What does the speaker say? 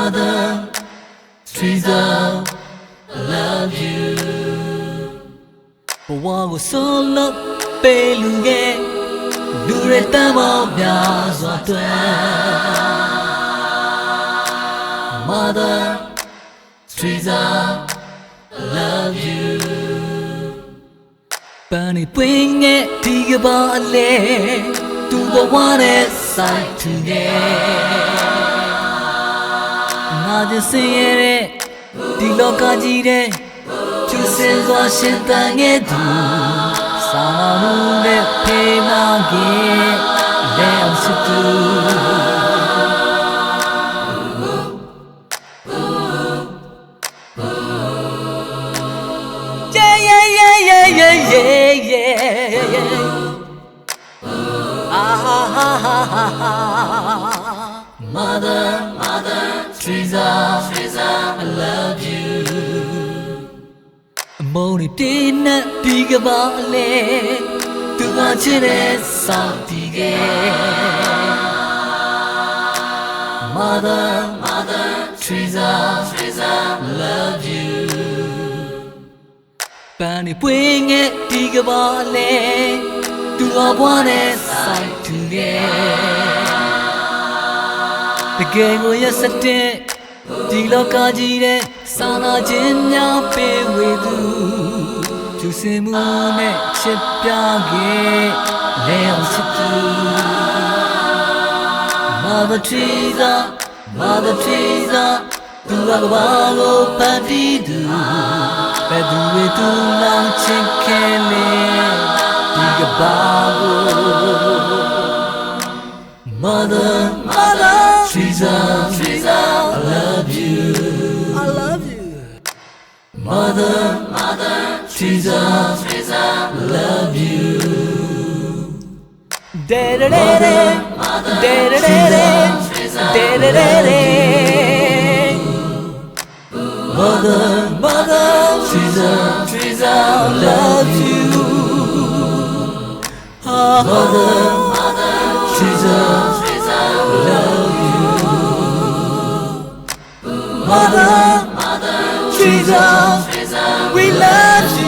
Mother Teresa, I love you. But what was so long, Beluge, Dureta Mobias, Mother Teresa, I love you. Bunny bring it to your body, to the one side together. Not just saying it, the local G, two says Washington, it do. Some that pay my game, them to do. Mother Teresa, I love you. Moni dina diga bale, tu achire satige. Mother Teresa, I love you. Bani bring it diga bale, tu abwane side together. The game will yesterday, the local G, Sana Jinya pay with you. To see moon, ship yagi, Leon Situ. Mother Teresa, do a bago party do. Bedu it to long chicken, dig a bago. Mother Teresa, I love you. I love you. Mother Teresa, I love you. Mother Teresa, I love you. Mother Teresa, I love you. Mother Teresa, we love you.